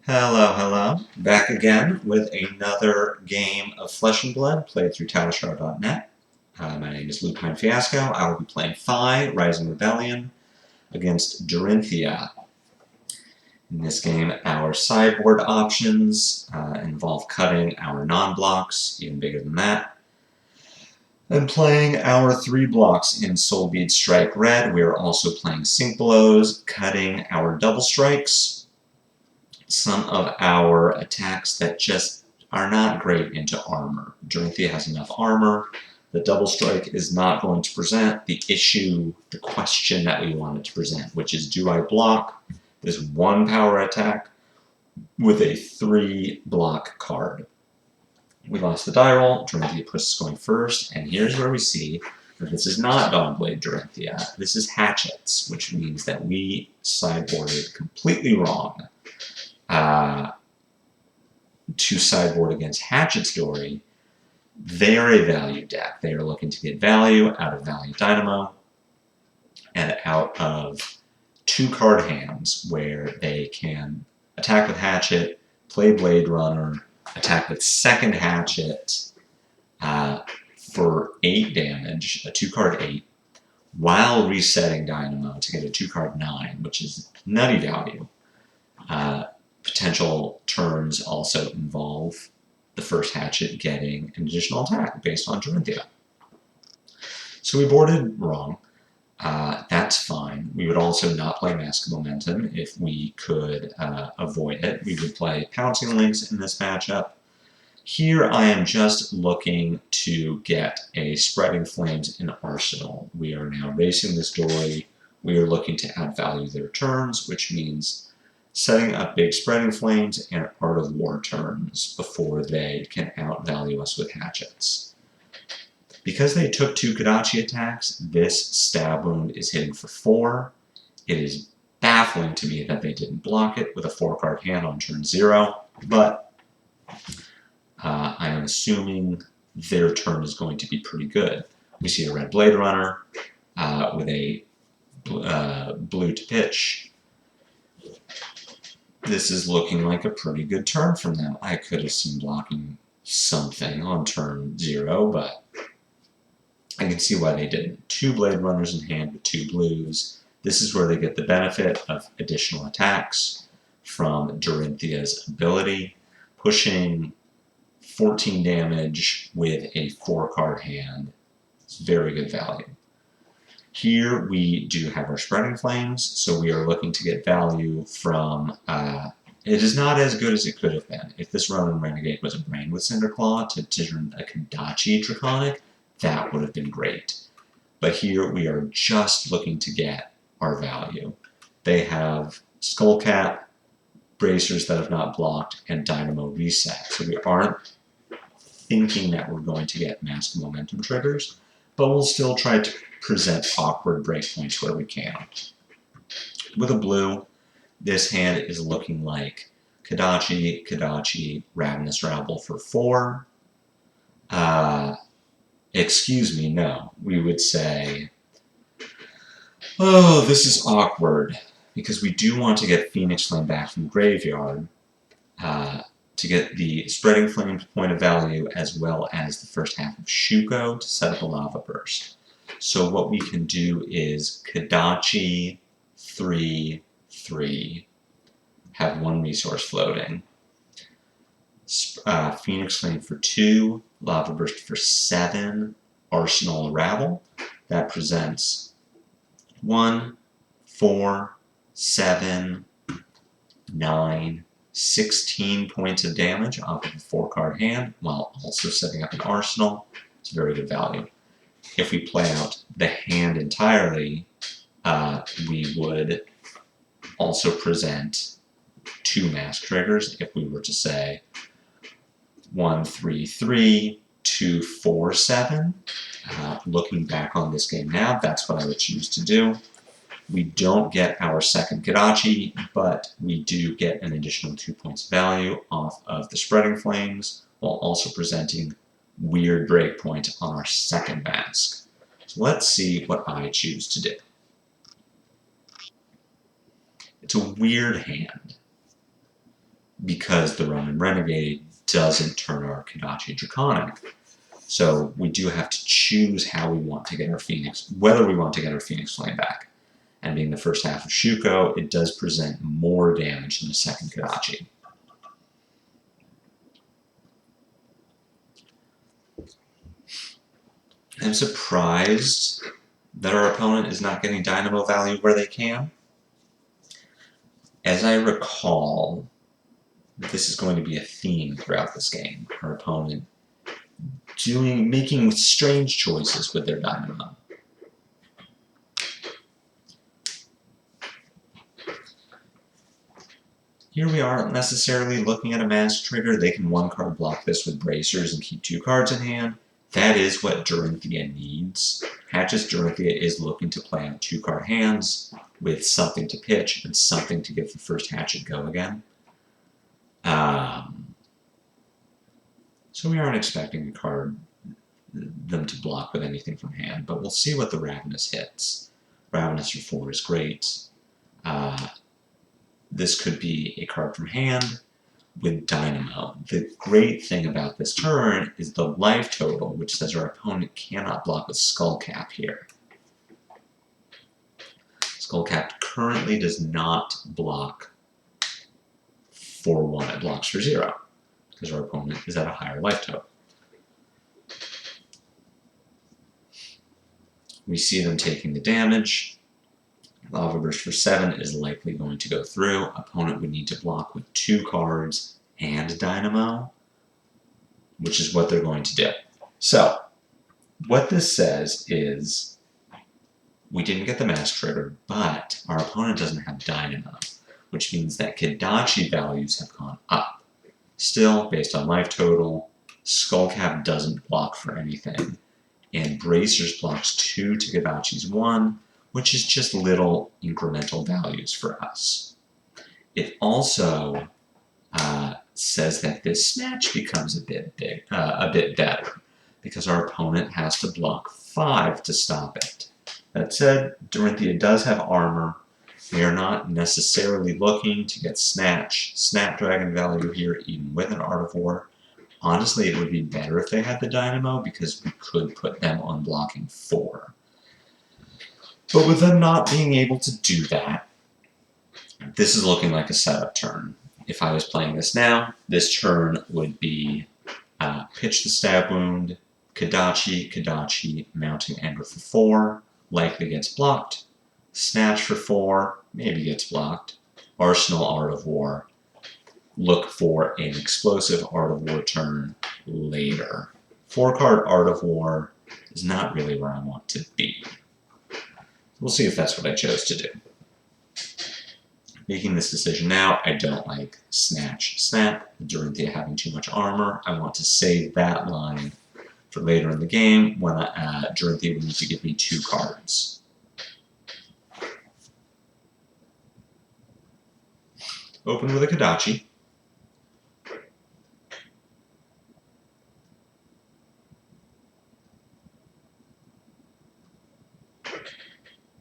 Hello, hello. Back again with another game of Flesh and Blood played through Talishar.net. My name is Lupine Fiasco. I will be playing FaB, Rising Rebellion, against Dorinthea. In this game, our sideboard options involve cutting our non-blocks, even bigger than that, and playing our 3 blocks in Soulbead Strike Red. We are also playing Sink Blows, cutting our double strikes, some of our attacks that just are not great into armor. Dorinthea has enough armor. The double strike is not going to present the issue, the question that we want it to present, which is, do I block this 1 power attack with a 3 block card? We lost the die roll. Dorinthea puts us going first, and here's where we see that this is not Dawnblade Dorinthea. This is Hatchets, which means that we sideboarded completely wrong. To sideboard against Hatchet's Dory, they're a value deck. They are looking to get value out of Value Dynamo and out of 2-card hands where they can attack with Hatchet, play Blade Runner, attack with second Hatchet for 8 damage, a 2-card 8, while resetting Dynamo to get a 2-card 9, which is nutty value. Potential turns also involve the first Hatchet getting an additional attack based on Dorinthea. So we boarded wrong. That's fine. We would also not play Mask of Momentum if we could avoid it. We would play Pouncing Links in this matchup. Here I am just looking to get a Spreading Flames in Arsenal. We are now racing this Dory. We are looking to outvalue their turns, which means setting up big Spreading Flames and Art of War turns before they can outvalue us with Hatchets. Because they took 2 Kodachi attacks, this Stab Wound is hitting for 4. It is baffling to me that they didn't block it with a 4-card hand on turn 0, but I am assuming their turn is going to be pretty good. We see a red Blade Runner with a blue to pitch. This is looking like a pretty good turn from them. I could have seen blocking something on turn 0, but I can see why they didn't. 2 Blade Runners in hand with 2 blues. This is where they get the benefit of additional attacks from Dorinthea's ability, pushing 14 damage with a 4-card hand. It's very good value. Here we do have our Spreading Flames, so we are looking to get value from... it is not as good as it could have been. If this Ronin Renegade was a Brain with Cinderclaw to turn a Kodachi Draconic, that would have been great. But here we are just looking to get our value. They have Skullcap, Bracers that have not blocked, and Dynamo Reset. So we aren't thinking that we're going to get Mask of Momentum triggers, but we'll still try to present awkward breakpoints where we can. With a blue, this hand is looking like Kodachi, Kodachi, Ravenous Rabble for 4. Excuse me, no. We would say, oh, this is awkward, because we do want to get Phoenix Flame back from the graveyard to get the Spreading Flames point of value, as well as the first half of Shuko to set up a Lava Burst. So what we can do is Kodachi 3/3, have 1 resource floating. Phoenix Flame for 2, Lava Burst for 7, Arsenal Rabble. That presents 1, 4, 7, 9, 16 points of damage off of a 4-card hand, while also setting up an Arsenal. It's very good value. If we play out the hand entirely, we would also present 2 mask triggers if we were to say 1/3/3, 2/4/7. Looking back on this game now, that's what I would choose to do. We don't get our second Kodachi, but we do get an additional 2 points of value off of the Spreading Flames, while also presenting weird breakpoint on our second mask. So let's see what I choose to do. It's a weird hand. because the Roman Renegade doesn't turn our Kodachi Draconic. So we do have to choose how we want to get our Phoenix, whether we want to get our Phoenix Flame back. And being the first half of Shuko, it does present more damage than the second Kodachi. I'm surprised that our opponent is not getting Dynamo value where they can. As I recall, this is going to be a theme throughout this game. Our opponent making strange choices with their Dynamo. Here we aren't necessarily looking at a mass trigger. They can one-card block this with bracers and keep 2 cards in hand. That is what Dorinthea needs. Hatch's Dorinthea is looking to play on 2-card hands with something to pitch and something to give the first Hatchet go again. So we aren't expecting them to block with anything from hand, but we'll see what the Ravenous hits. Ravenous for 4 is great. This could be a card from hand with Dynamo. The great thing about this turn is the life total, which says our opponent cannot block with Skullcap here. Skullcap currently does not block for 1, it blocks for 0, because our opponent is at a higher life total. We see them taking the damage. Lava Burst for 7 is likely going to go through. Opponent would need to block with 2 cards and Dynamo, which is what they're going to do. So, what this says is, we didn't get the mass trigger, but our opponent doesn't have Dynamo, which means that Kodachi values have gone up. Still, based on life total, Skullcap doesn't block for anything, and Bracers blocks 2 to Kodachi's 1, which is just little incremental values for us. It also says that this Snatch becomes a bit better, because our opponent has to block 5 to stop it. That said, Dorinthea does have armor. We are not necessarily looking to get Snapdragon value here, even with an Art of War. Honestly, it would be better if they had the Dynamo, because we could put them on blocking 4. But with them not being able to do that, this is looking like a setup turn. If I was playing this now, this turn would be pitch the Stab Wound, Kodachi, Mounting Anger for 4, likely gets blocked, Snatch for 4, maybe gets blocked, Arsenal Art of War, look for an explosive Art of War turn later. 4-card Art of War is not really where I want to be. We'll see if that's what I chose to do. Making this decision now, I don't like Snap, Dorinthea having too much armor. I want to save that line for later in the game when Dorinthea would need to give me 2 cards. Open with a Kodachi.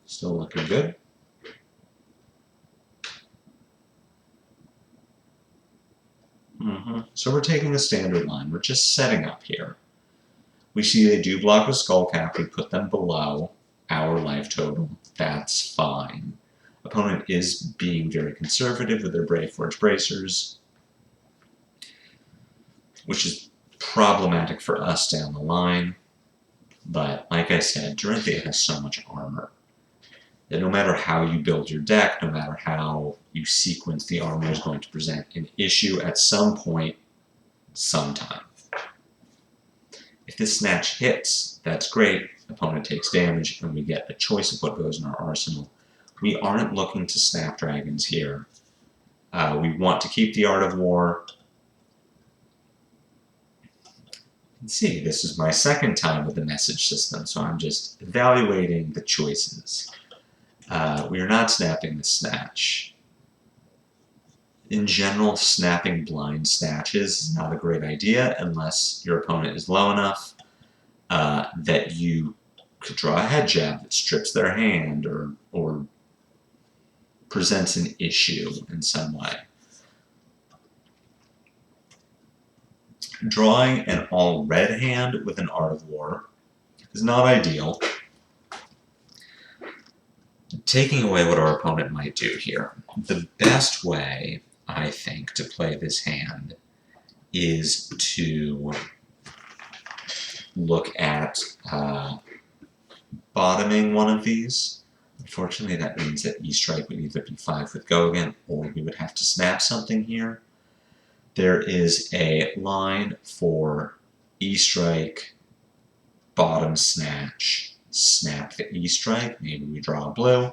Still looking good. So we're taking the standard line. We're just setting up here. We see they do block with Skullcap. We put them below our life total. That's fine. Opponent is being very conservative with their Brave Forge Bracers, which is problematic for us down the line. But like I said, Dorinthea has so much armor that no matter how you build your deck, no matter how you sequence, the armor is going to present an issue at some point, sometime. If this Snatch hits, that's great. Opponent takes damage, and we get a choice of what goes in our arsenal. We aren't looking to Snapdragons here. We want to keep the Art of War. You can see, this is my second time with the message system, so I'm just evaluating the choices. We are not snapping the Snatch. In general, snapping blind Snatches is not a great idea unless your opponent is low enough that you could draw a head jab that strips their hand or presents an issue in some way. Drawing an all-red hand with an Art of War is not ideal. Taking away what our opponent might do here, the best way, I think, to play this hand is to look at bottoming one of these. Unfortunately, that means that E-Strike would either be 5 with Go again, or we would have to snap something here. There is a line for E-Strike, bottom snatch, snap the E-Strike, maybe we draw a blue,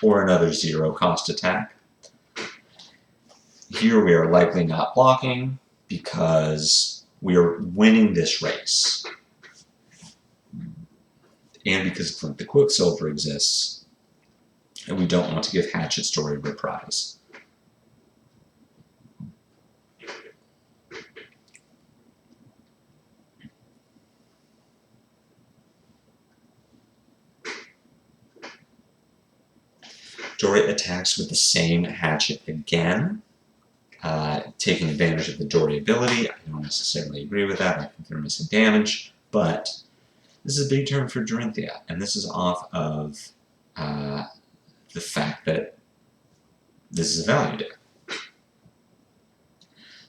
or another zero-cost attack. Here we are likely not blocking because we are winning this race. And because the Quicksilver exists, and we don't want to give Hatchet Story reprise. Dory attacks with the same hatchet again, taking advantage of the Dory ability. I don't necessarily agree with that. I think they're missing damage, but this is a big turn for Dorinthea, and this is off of the fact that this is a value deck.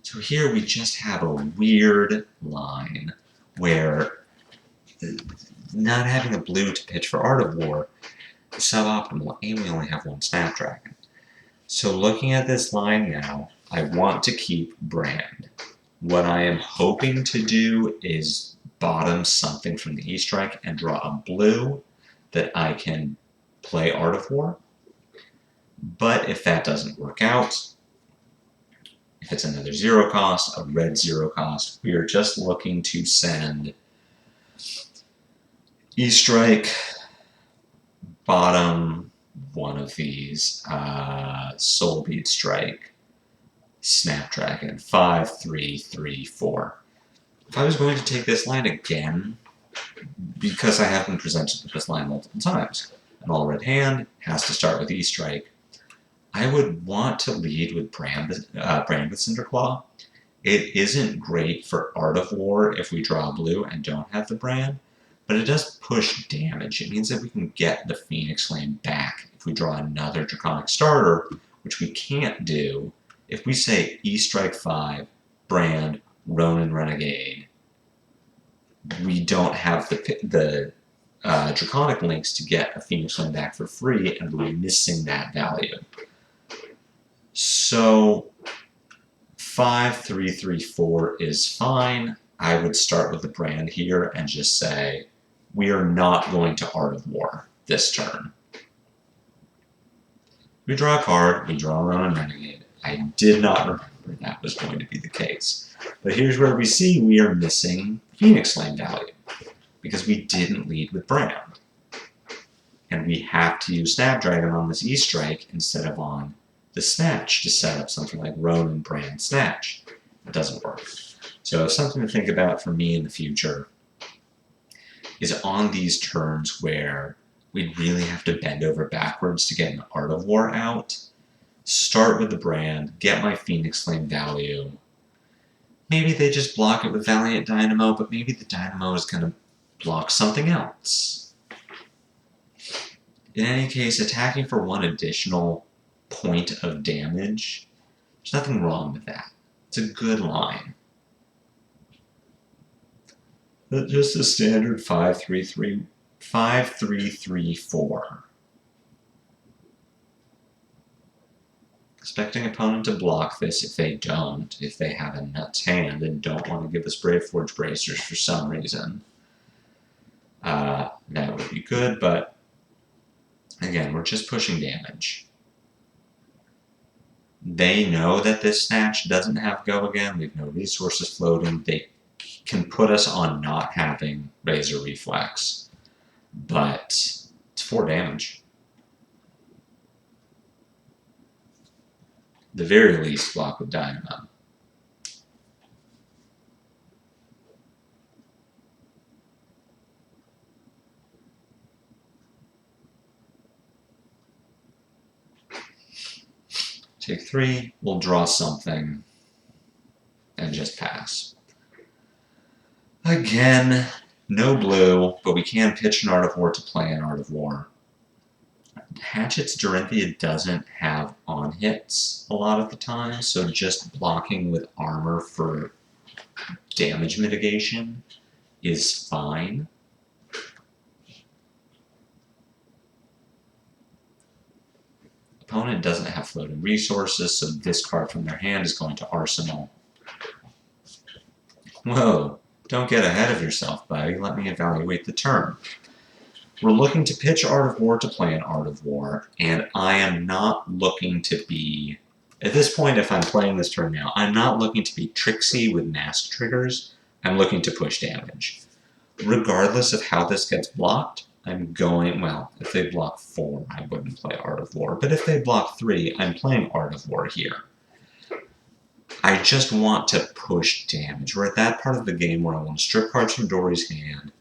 So here we just have a weird line where not having a blue to pitch for Art of War is suboptimal, and we only have one Snapdragon. So looking at this line now, I want to keep Brand. What I am hoping to do is bottom something from the E-Strike and draw a blue that I can play Art of War. But if that doesn't work out, if it's another zero cost, a red zero cost, we are just looking to send E-Strike, bottom one of these, Soul Bead Strike, Snapdragon, 5, 3, 3, 4. If I was going to take this line again, because I have been presented with this line multiple times, an all-red hand has to start with E-Strike, I would want to lead with Brand with Cinderclaw. It isn't great for Art of War if we draw blue and don't have the Brand, but it does push damage. It means that we can get the Phoenix Flame back if we draw another Draconic Starter, which we can't do if we say E-Strike 5, Brand, Ronin Renegade. We don't have the Draconic links to get a Phoenix Flame back for free, and we're missing that value. So 5, 3, 3, 4 is fine. I would start with the Brand here and just say, we are not going to Art of War this turn. We draw a card, we draw a Ronin Renegade. I did not remember that was going to be the case. But here's where we see we are missing Phoenix Flame value, because we didn't lead with Brand. And we have to use Snapdragon on this E-Strike instead of on the Snatch to set up something like Ronin, Brand, Snatch. It doesn't work. So something to think about for me in the future is on these turns where we really have to bend over backwards to get an Art of War out, start with the Brand, get my Phoenix Flame value. Maybe they just block it with Valiant Dynamo, but maybe the Dynamo is going to block something else. In any case, attacking for one additional point of damage, there's nothing wrong with that. It's a good line. But just a standard 5, 3, 3, 5, 3, 3, 4. Expecting opponent to block this if they don't, if they have a nuts hand and don't want to give us Brave Forge Bracers for some reason. That would be good, but again, we're just pushing damage. They know that this Snatch doesn't have Go again. We have no resources floating. They can put us on not having Razor Reflex, but it's 4 damage. The very least, block with Dynamo. Take 3, we'll draw something. and just pass. Again, no blue, but we can pitch an Art of War to play an Art of War. Hatchet's Dorinthea doesn't have on hits a lot of the time, so just blocking with armor for damage mitigation is fine. Opponent doesn't have floating resources, so this card from their hand is going to Arsenal. Whoa, don't get ahead of yourself, buddy. Let me evaluate the turn. We're looking to pitch Art of War to play an Art of War, and I am not looking to be... At this point, if I'm playing this turn now, I'm not looking to be tricksy with mask triggers. I'm looking to push damage. Regardless of how this gets blocked, I'm going... Well, if they block 4, I wouldn't play Art of War. But if they block 3, I'm playing Art of War here. I just want to push damage. We're at that part of the game where I want to strip cards from Dory's hand.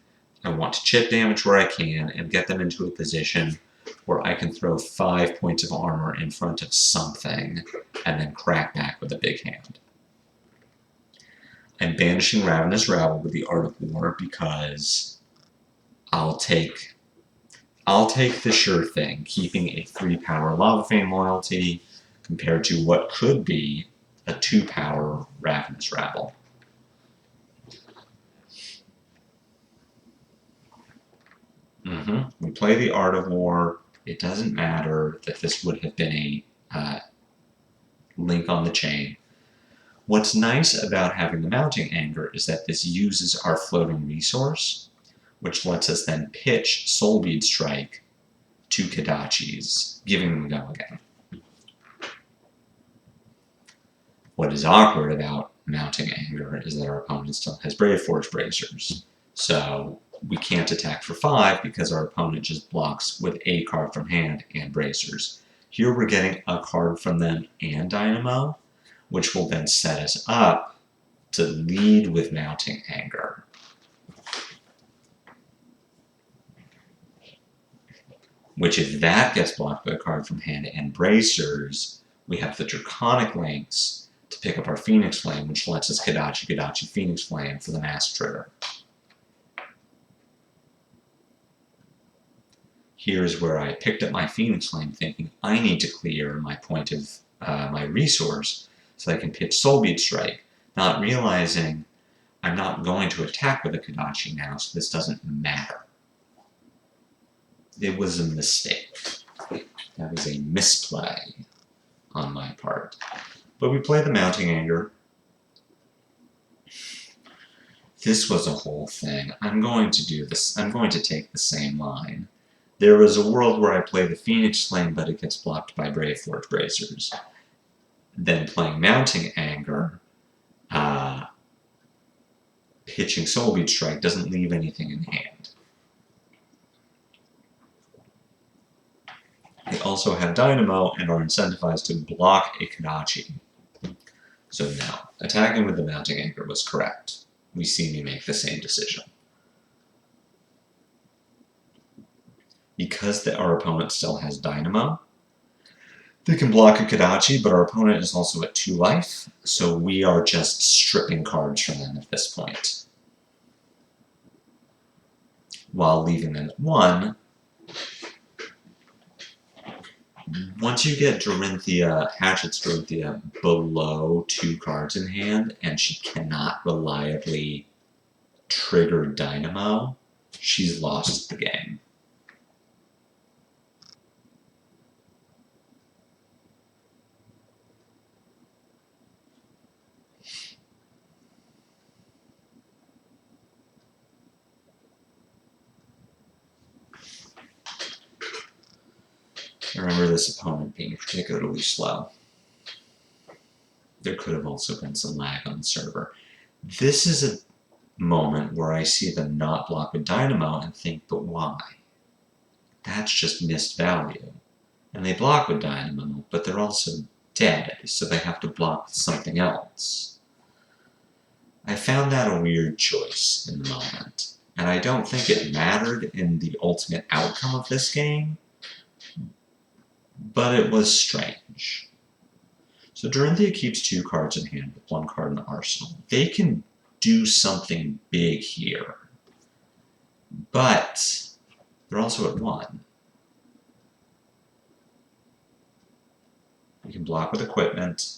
I want to chip damage where I can and get them into a position where I can throw 5 points of armor in front of something and then crack back with a big hand. I'm banishing Ravenous Rabble with the Art of War because I'll take the sure thing, keeping a 3-power Lava Fane loyalty compared to what could be a 2-power Ravenous Rabble. We play the Art of War. It doesn't matter that this would have been a link on the chain. What's nice about having the Mounting Anger is that this uses our floating resource, which lets us then pitch Soulbead Strike to Kodachis, giving them go again. What is awkward about Mounting Anger is that our opponent still has Brave Forge Bracers, so we can't attack for 5 because our opponent just blocks with a card from hand and Bracers. Here we're getting a card from them and Dynamo, which will then set us up to lead with Mounting Anger. Which, if that gets blocked by a card from hand and Bracers, we have the Draconic Links to pick up our Phoenix Flame, which lets us Kodachi Phoenix Flame for the mask trigger. Here's where I picked up my Phoenix Flame thinking I need to clear my point of my resource so I can pitch Soulbead Strike, not realizing I'm not going to attack with a Kodachi now, so this doesn't matter. It was a mistake. That was a misplay on my part. But we play the Mounting Anger. This was a whole thing. I'm going to do this. I'm going to take the same line. There is a world where I play the Phoenix Flame, but it gets blocked by Brave Forge Bracers. Then playing Mounting Anger, pitching Soulbead Strike doesn't leave anything in hand. They also have Dynamo and are incentivized to block a Kodachi. So now, attacking with the Mounting Anger was correct. We see me make the same decision. Because our opponent still has Dynamo, they can block a Kodachi, but our opponent is also at 2 life, so we are just stripping cards from them at this point. While leaving them at 1, once you get Hatchet's Dorinthea below 2 cards in hand, and she cannot reliably trigger Dynamo, she's lost the game. I remember this opponent being particularly slow. There could have also been some lag on the server. This is a moment where I see them not block with Dynamo and think, but why? That's just missed value. And they block with Dynamo, but they're also dead, so they have to block with something else. I found that a weird choice in the moment, and I don't think it mattered in the ultimate outcome of this game, but it was strange. So Dorinthea keeps 2 cards in hand with 1 card in the arsenal. They can do something big here, but they're also at 1. We can block with equipment.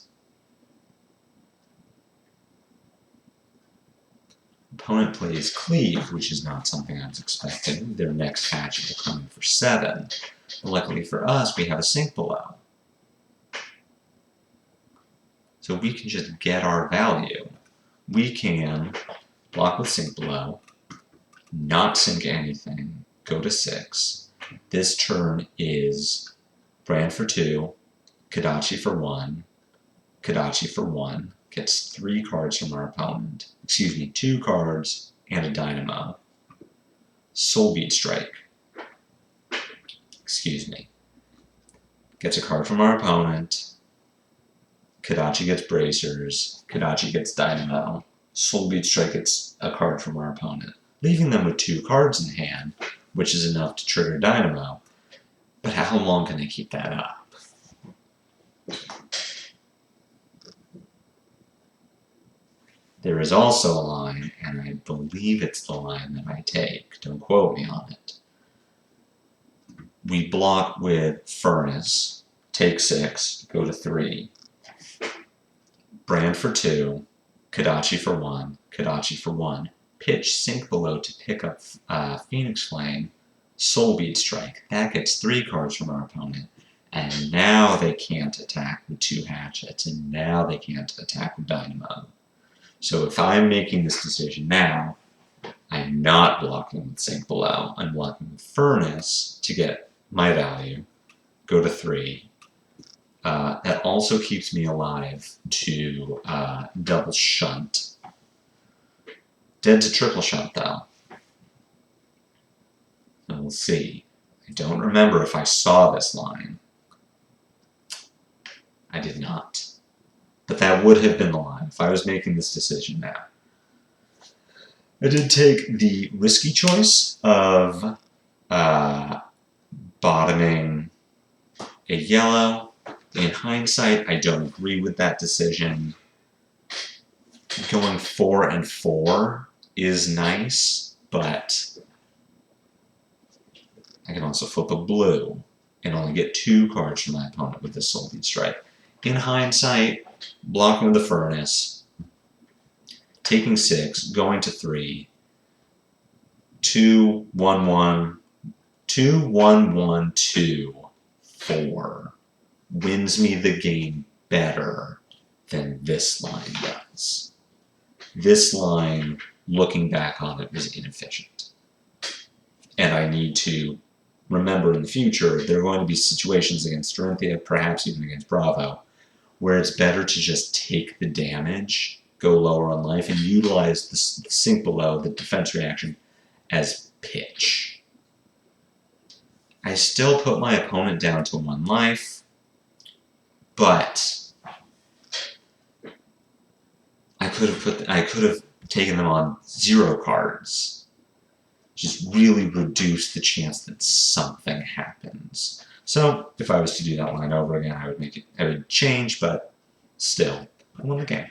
Opponent plays Cleave, which is not something I was expecting. Their next hatchet will come in for 7. But luckily for us, we have a sink below. So we can just get our value. We can block with sink below, not sink anything, go to 6. This turn is Brand for 2, Kodachi for 1, Kodachi for 1, gets 3 cards from our opponent. Excuse me, 2 cards and a Dynamo. Soulbeat Strike. Excuse me. Gets a card from our opponent. Kodachi gets Bracers. Kodachi gets Dynamo. Soulbeat Strike gets a card from our opponent, leaving them with 2 cards in hand, which is enough to trigger Dynamo. But how long can they keep that up? There is also a line, and I believe it's the line that I take. Don't quote me on it. We block with Furnace, take 6, go to 3. Brand for 2, Kodachi for 1, Kodachi for 1. Pitch Sink Below to pick up Phoenix Flame, Soulbeat Strike. That gets 3 cards from our opponent. And now they can't attack with 2 hatchets, and now they can't attack with Dynamo. So if I'm making this decision now, I'm not blocking with Sink Below. I'm blocking with Furnace to get my value, go to 3. That also keeps me alive to double Shunt. Dead to triple Shunt, though. And we'll see. I don't remember if I saw this line. I did not. But that would have been the line if I was making this decision now. I did take the risky choice of bottoming a yellow. In hindsight, I don't agree with that decision. Going 4 and 4 is nice, but I can also flip a blue and only get 2 cards from my opponent with the Soulbeat Strike. In hindsight, blocking with the Furnace, taking 6, going to 3, 2, 1, 1, 2, 1, 1, 2, 4 wins me the game better than this line does. This line, looking back on it, was inefficient. And I need to remember in the future, there are going to be situations against Dorinthea, perhaps even against Bravo, where it's better to just take the damage, go lower on life, and utilize the Sink Below, the defense reaction, as pitch. I still put my opponent down to 1 life, but I could have taken them on 0 cards. Just really reduce the chance that something happens. So if I was to do that line over again, I would change, but still, I won the game.